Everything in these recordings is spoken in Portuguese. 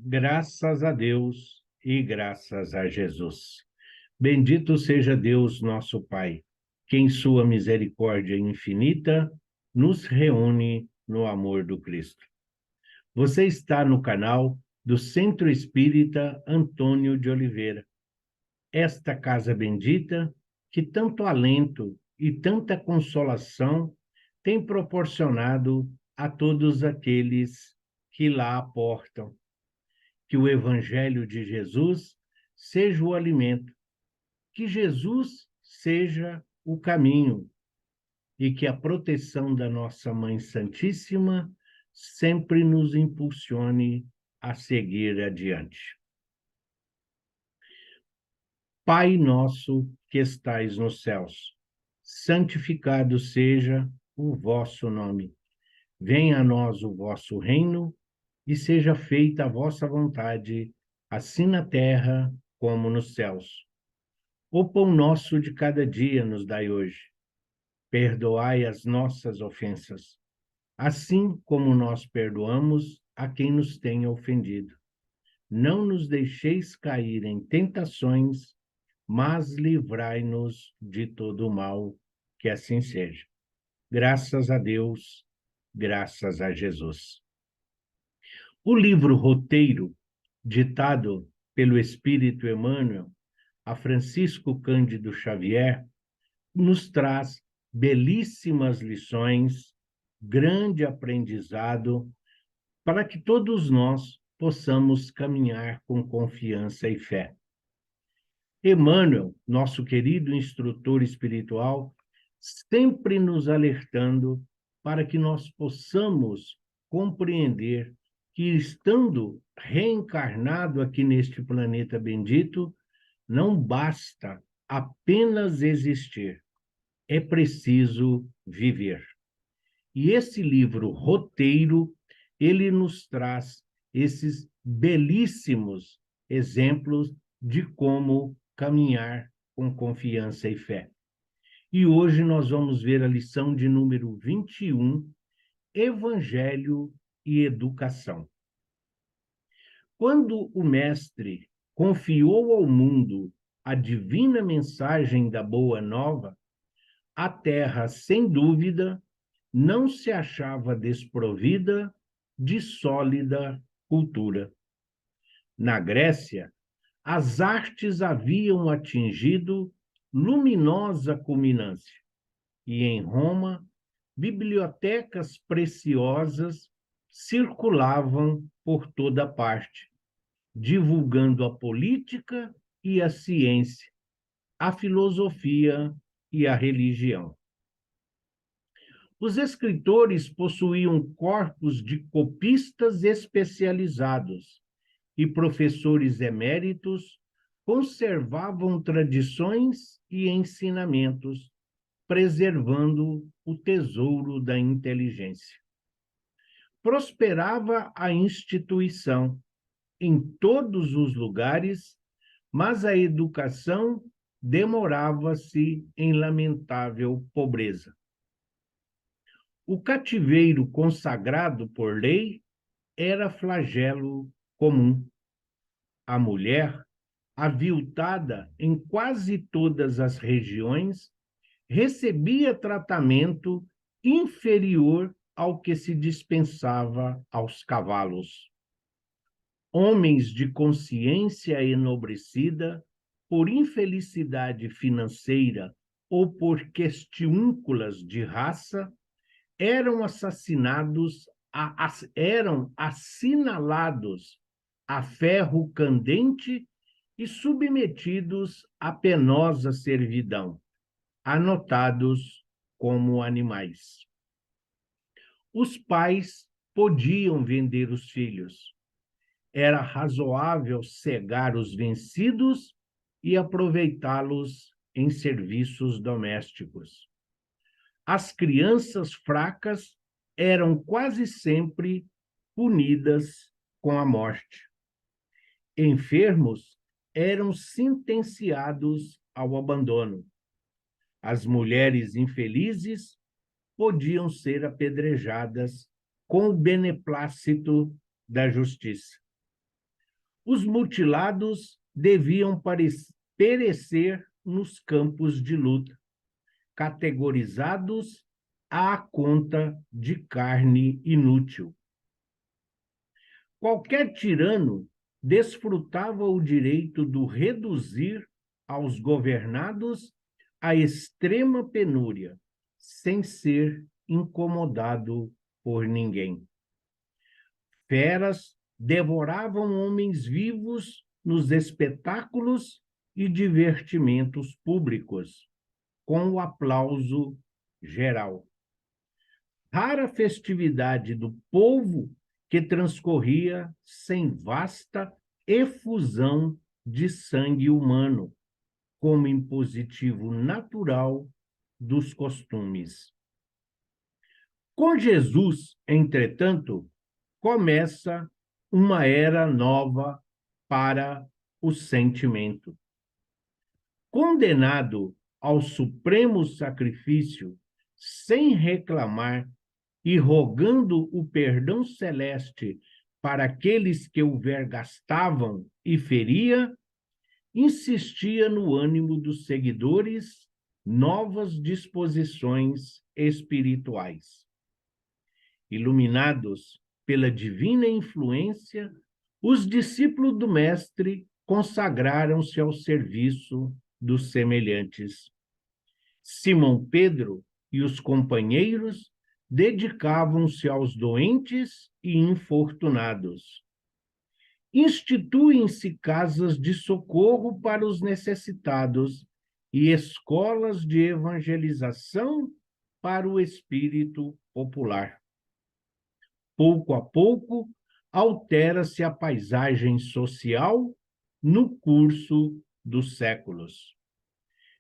Graças a Deus e graças a Jesus. Bendito seja Deus, nosso Pai, que em sua misericórdia infinita nos reúne no amor do Cristo. Você está no canal do Centro Espírita Antônio de Oliveira. Esta casa bendita que tanto alento e tanta consolação tem proporcionado a todos aqueles que lá aportam. Que o Evangelho de Jesus seja o alimento, que Jesus seja o caminho e que a proteção da nossa Mãe Santíssima sempre nos impulsione a seguir adiante. Pai nosso que estais nos céus, santificado seja o vosso nome. Venha a nós o vosso reino e seja feita a vossa vontade, assim na terra como nos céus. O pão nosso de cada dia nos dai hoje. Perdoai as nossas ofensas, assim como nós perdoamos a quem nos tem ofendido. Não nos deixeis cair em tentações, mas livrai-nos de todo o mal, que assim seja. Graças a Deus, graças a Jesus. O livro Roteiro, ditado pelo Espírito Emmanuel a Francisco Cândido Xavier, nos traz belíssimas lições, grande aprendizado, para que todos nós possamos caminhar com confiança e fé. Emmanuel, nosso querido instrutor espiritual, sempre nos alertando para que nós possamos compreender que, estando reencarnado aqui neste planeta bendito, não basta apenas existir, é preciso viver. E esse livro Roteiro, ele nos traz esses belíssimos exemplos de como caminhar com confiança e fé. E hoje nós vamos ver a lição de número 21, Evangelho e Educação. Quando o Mestre confiou ao mundo a divina mensagem da Boa Nova, a Terra, sem dúvida, não se achava desprovida de sólida cultura. Na Grécia, as artes haviam atingido luminosa culminância, e em Roma, bibliotecas preciosas circulavam por toda parte, divulgando a política e a ciência, a filosofia e a religião. Os escritores possuíam corpos de copistas especializados e professores eméritos conservavam tradições e ensinamentos, preservando o tesouro da inteligência. Prosperava a instituição em todos os lugares, mas a educação demorava-se em lamentável pobreza. O cativeiro consagrado por lei era flagelo comum. A mulher, aviltada em quase todas as regiões, recebia tratamento inferior ao que se dispensava aos cavalos. Homens de consciência enobrecida, por infelicidade financeira ou por questiúnculas de raça, eram assinalados a ferro candente e submetidos à penosa servidão, anotados como animais. Os pais podiam vender os filhos. Era razoável cegar os vencidos e aproveitá-los em serviços domésticos. As crianças fracas eram quase sempre punidas com a morte. Enfermos eram sentenciados ao abandono. As mulheres infelizes podiam ser apedrejadas com o beneplácito da justiça. Os mutilados deviam perecer nos campos de luta, categorizados à conta de carne inútil. Qualquer tirano desfrutava o direito de reduzir aos governados a extrema penúria, sem ser incomodado por ninguém. Feras devoravam homens vivos nos espetáculos e divertimentos públicos, com o aplauso geral. Rara festividade do povo que transcorria sem vasta efusão de sangue humano, como impositivo natural dos costumes. Com Jesus, entretanto, começa uma era nova para o sentimento. Condenado ao supremo sacrifício, sem reclamar e rogando o perdão celeste para aqueles que o vergastavam e feria, insistia no ânimo dos seguidores novas disposições espirituais. Iluminados pela divina influência, os discípulos do Mestre consagraram-se ao serviço dos semelhantes. Simão Pedro e os companheiros dedicavam-se aos doentes e infortunados. Instituem-se casas de socorro para os necessitados e escolas de evangelização para o espírito popular. Pouco a pouco, altera-se a paisagem social no curso dos séculos.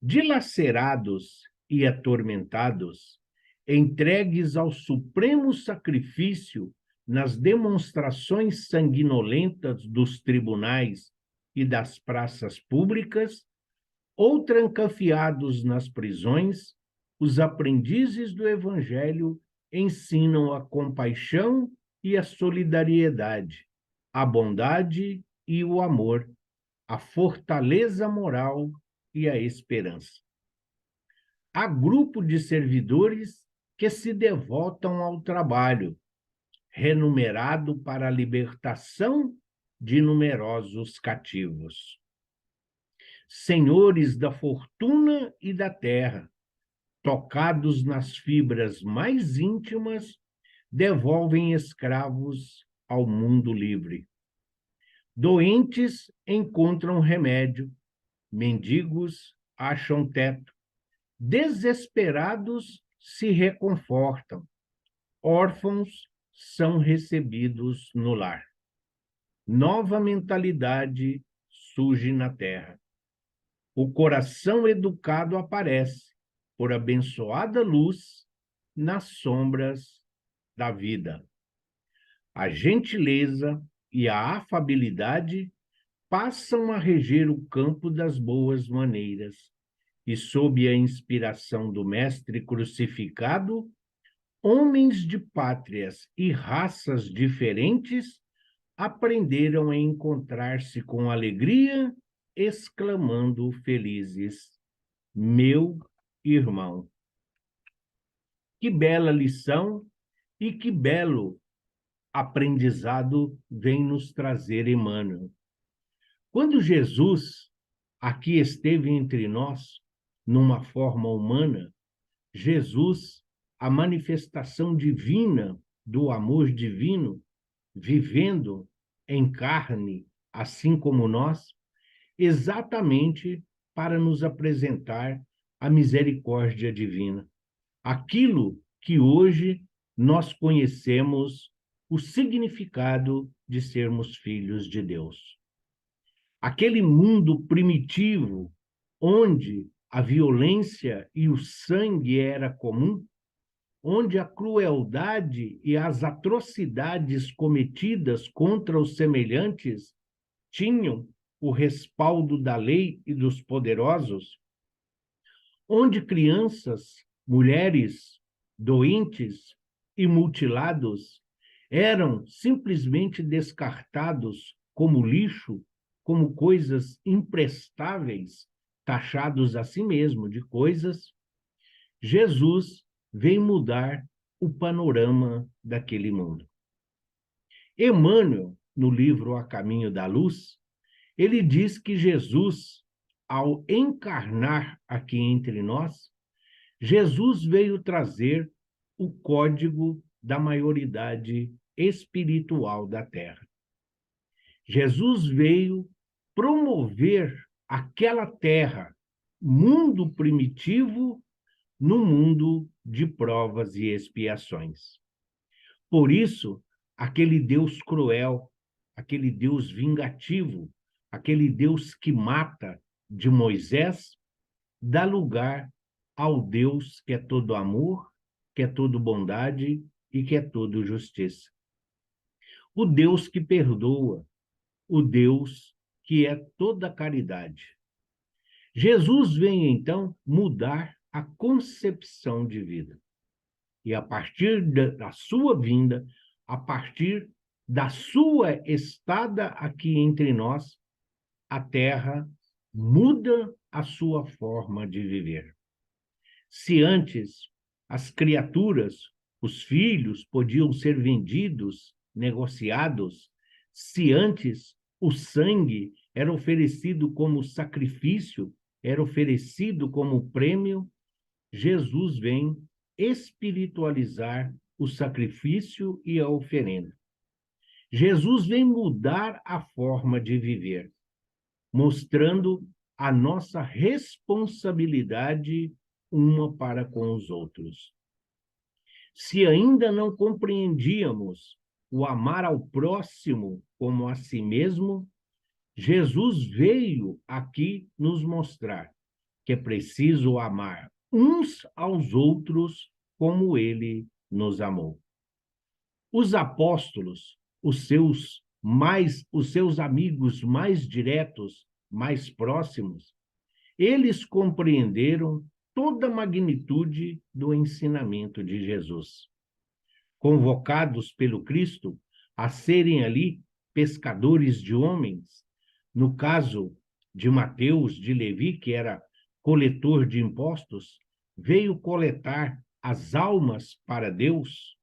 Dilacerados e atormentados, entregues ao supremo sacrifício nas demonstrações sanguinolentas dos tribunais e das praças públicas, ou trancafiados nas prisões, os aprendizes do Evangelho ensinam a compaixão e a solidariedade, a bondade e o amor, a fortaleza moral e a esperança. Há grupo de servidores que se devotam ao trabalho, remunerado para a libertação de numerosos cativos. Senhores da fortuna e da terra, tocados nas fibras mais íntimas, devolvem escravos ao mundo livre. Doentes encontram remédio, mendigos acham teto, desesperados se reconfortam, órfãos são recebidos no lar. Nova mentalidade surge na terra. O coração educado aparece, por abençoada luz, nas sombras da vida. A gentileza e a afabilidade passam a reger o campo das boas maneiras, e sob a inspiração do Mestre crucificado, homens de pátrias e raças diferentes aprenderam a encontrar-se com alegria, exclamando felizes: meu irmão. Que bela lição e que belo aprendizado vem nos trazer Emmanuel. Quando Jesus aqui esteve entre nós, numa forma humana, Jesus, a manifestação divina do amor divino, vivendo em carne, assim como nós, exatamente para nos apresentar a misericórdia divina. Aquilo que hoje nós conhecemos o significado de sermos filhos de Deus. Aquele mundo primitivo, onde a violência e o sangue era comum, onde a crueldade e as atrocidades cometidas contra os semelhantes tinham o respaldo da lei e dos poderosos, onde crianças, mulheres, doentes e mutilados eram simplesmente descartados como lixo, como coisas imprestáveis, taxados a si mesmo de coisas, Jesus veio mudar o panorama daquele mundo. Emmanuel, no livro A Caminho da Luz, ele diz que Jesus, ao encarnar aqui entre nós, Jesus veio trazer o código da maioridade espiritual da Terra. Jesus veio promover aquela terra, mundo primitivo, no mundo de provas e expiações. Por isso, aquele Deus cruel, aquele Deus vingativo, aquele Deus que mata de Moisés, dá lugar ao Deus que é todo amor, que é todo bondade e que é todo justiça. O Deus que perdoa, o Deus que é toda caridade. Jesus vem, então, mudar a concepção de vida. E a partir da sua vinda, a partir da sua estada aqui entre nós, a Terra muda a sua forma de viver. Se antes as criaturas, os filhos, podiam ser vendidos, negociados, se antes o sangue era oferecido como sacrifício, era oferecido como prêmio, Jesus vem espiritualizar o sacrifício e a oferenda. Jesus vem mudar a forma de viver, mostrando a nossa responsabilidade uma para com os outros. Se ainda não compreendíamos o amar ao próximo como a si mesmo, Jesus veio aqui nos mostrar que é preciso amar uns aos outros como ele nos amou. Os apóstolos, os seus amigos mais diretos, mais próximos, eles compreenderam toda a magnitude do ensinamento de Jesus. Convocados pelo Cristo a serem ali pescadores de homens, no caso de Mateus, de Levi, que era coletor de impostos, veio coletar as almas para Deus.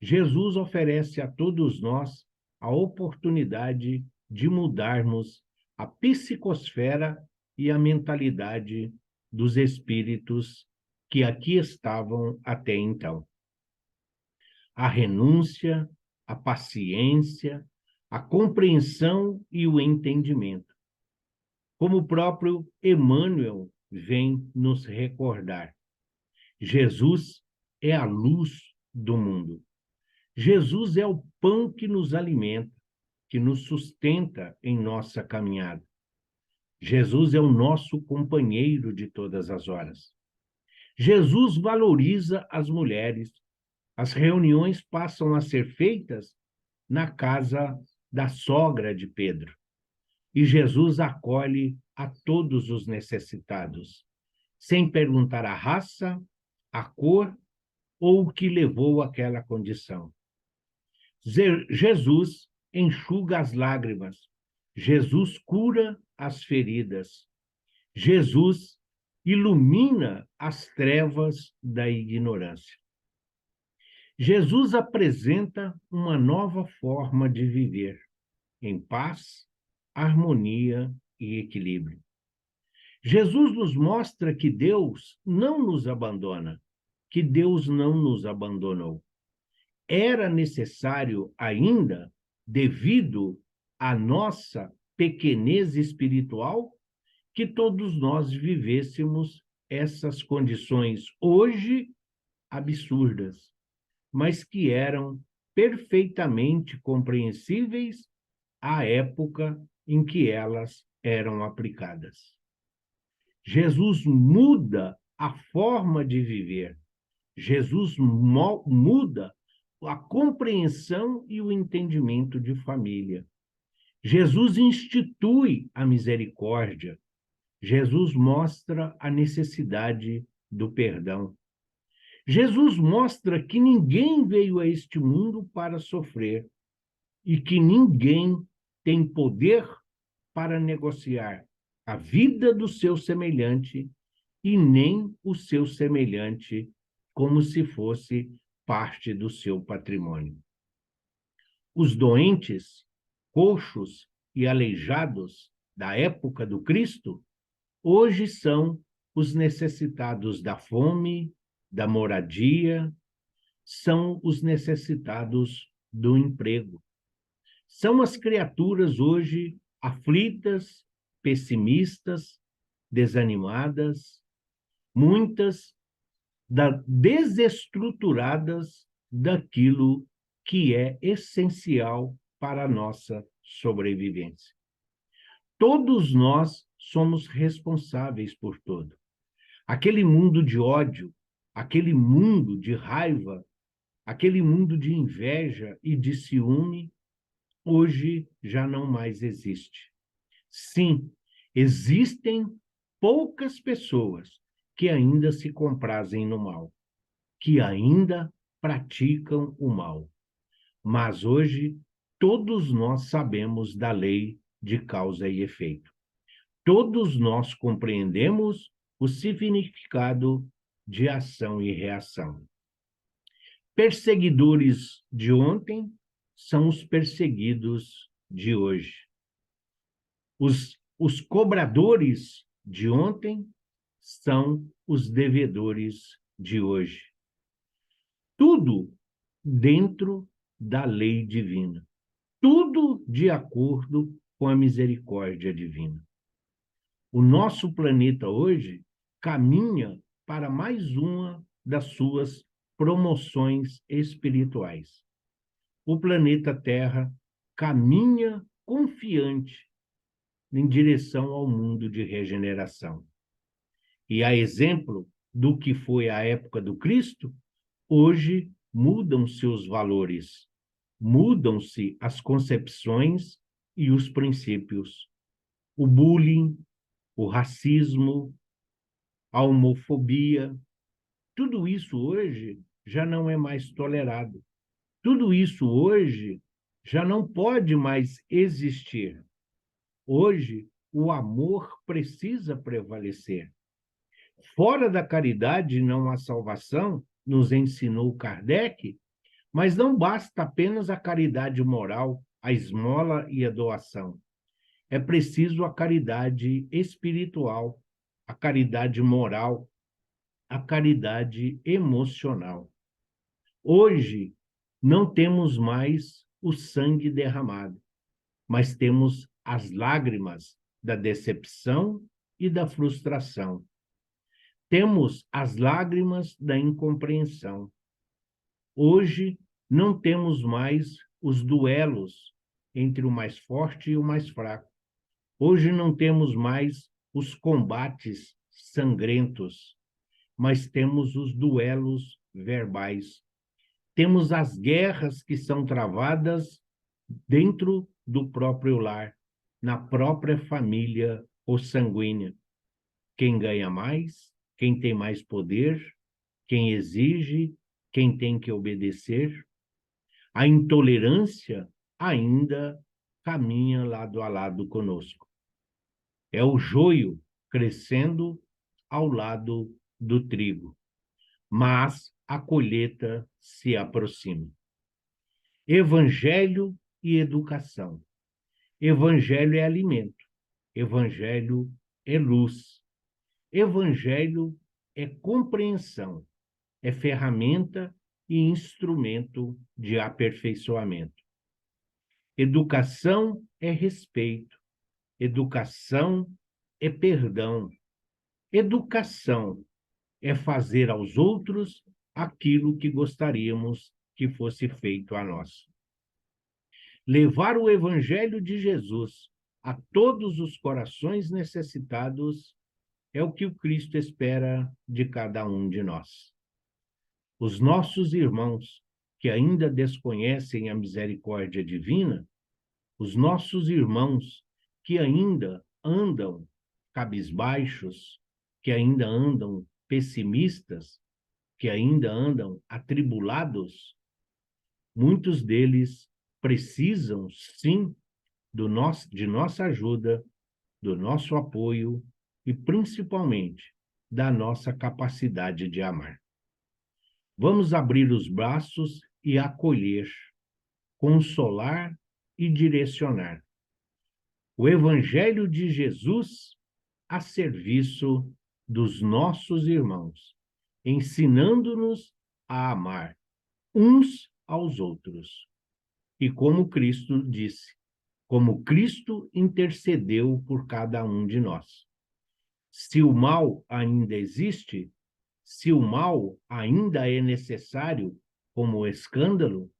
Jesus oferece a todos nós a oportunidade de mudarmos a psicosfera e a mentalidade dos espíritos que aqui estavam até então. A renúncia, a paciência, a compreensão e o entendimento. Como o próprio Emmanuel vem nos recordar. Jesus é a luz do mundo. Jesus é o pão que nos alimenta, que nos sustenta em nossa caminhada. Jesus é o nosso companheiro de todas as horas. Jesus valoriza as mulheres. As reuniões passam a ser feitas na casa da sogra de Pedro. E Jesus acolhe a todos os necessitados, sem perguntar a raça, a cor ou o que levou àquela condição. Jesus enxuga as lágrimas. Jesus cura as feridas. Jesus ilumina as trevas da ignorância. Jesus apresenta uma nova forma de viver, em paz, harmonia e equilíbrio. Jesus nos mostra que Deus não nos abandona, que Deus não nos abandonou. Era necessário ainda, devido à nossa pequenez espiritual, que todos nós vivêssemos essas condições hoje absurdas, mas que eram perfeitamente compreensíveis à época em que elas eram aplicadas. Jesus muda a forma de viver. Jesus muda a compreensão e o entendimento de família. Jesus institui a misericórdia. Jesus mostra a necessidade do perdão. Jesus mostra que ninguém veio a este mundo para sofrer e que ninguém tem poder para negociar a vida do seu semelhante e nem o seu semelhante como se fosse parte do seu patrimônio. Os doentes, coxos e aleijados da época do Cristo, hoje são os necessitados da fome, da moradia, são os necessitados do emprego. São as criaturas hoje aflitas, pessimistas, desanimadas, muitas desestruturadas daquilo que é essencial para a nossa sobrevivência. Todos nós somos responsáveis por tudo. Aquele mundo de ódio, aquele mundo de raiva, aquele mundo de inveja e de ciúme, hoje já não mais existe. Sim, existem poucas pessoas que ainda se comprazem no mal, que ainda praticam o mal. Mas hoje todos nós sabemos da lei de causa e efeito. Todos nós compreendemos o significado de ação e reação. Perseguidores de ontem são os perseguidos de hoje. Os cobradores de ontem são os devedores de hoje. Tudo dentro da lei divina. Tudo de acordo com a misericórdia divina. O nosso planeta hoje caminha para mais uma das suas promoções espirituais. O planeta Terra caminha confiante em direção ao mundo de regeneração. E a exemplo do que foi a época do Cristo, hoje mudam-se os valores, mudam-se as concepções e os princípios. O bullying, o racismo, a homofobia, tudo isso hoje já não é mais tolerado. Tudo isso hoje já não pode mais existir. Hoje, o amor precisa prevalecer. Fora da caridade não há salvação, nos ensinou Kardec, mas não basta apenas a caridade moral, a esmola e a doação. É preciso a caridade espiritual, a caridade moral, a caridade emocional. Hoje, não temos mais o sangue derramado, mas temos as lágrimas da decepção e da frustração. Temos as lágrimas da incompreensão. Hoje, não temos mais os duelos entre o mais forte e o mais fraco. Hoje não temos mais os combates sangrentos, mas temos os duelos verbais. Temos as guerras que são travadas dentro do próprio lar, na própria família consanguínea. Quem ganha mais, quem tem mais poder, quem exige, quem tem que obedecer. A intolerância ainda caminha lado a lado conosco. É o joio crescendo ao lado do trigo, mas a colheita se aproxima. Evangelho e educação. Evangelho é alimento. Evangelho é luz. Evangelho é compreensão. É ferramenta e instrumento de aperfeiçoamento. Educação é respeito. Educação é perdão. Educação é fazer aos outros aquilo que gostaríamos que fosse feito a nós. Levar o Evangelho de Jesus a todos os corações necessitados é o que o Cristo espera de cada um de nós. Os nossos irmãos que ainda desconhecem a misericórdia divina, os nossos irmãos que ainda andam cabisbaixos, que ainda andam pessimistas, que ainda andam atribulados, muitos deles precisam, sim, de nossa ajuda, do nosso apoio e, principalmente, da nossa capacidade de amar. Vamos abrir os braços e acolher, consolar e direcionar o Evangelho de Jesus a serviço dos nossos irmãos, ensinando-nos a amar uns aos outros. E como Cristo disse, como Cristo intercedeu por cada um de nós. Se o mal ainda existe, se o mal ainda é necessário como escândalo,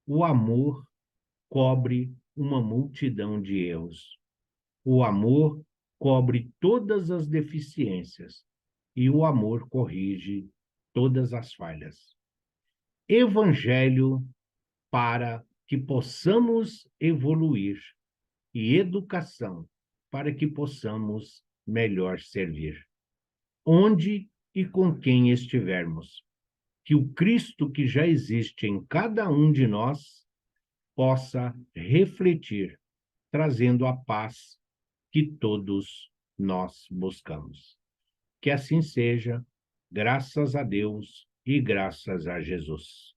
o amor cobre uma multidão de erros. O amor cobre todas as deficiências e o amor corrige todas as falhas. Evangelho para que possamos evoluir e educação para que possamos melhor servir. Onde e com quem estivermos, que o Cristo que já existe em cada um de nós possa refletir, trazendo a paz que todos nós buscamos. Que assim seja, graças a Deus e graças a Jesus.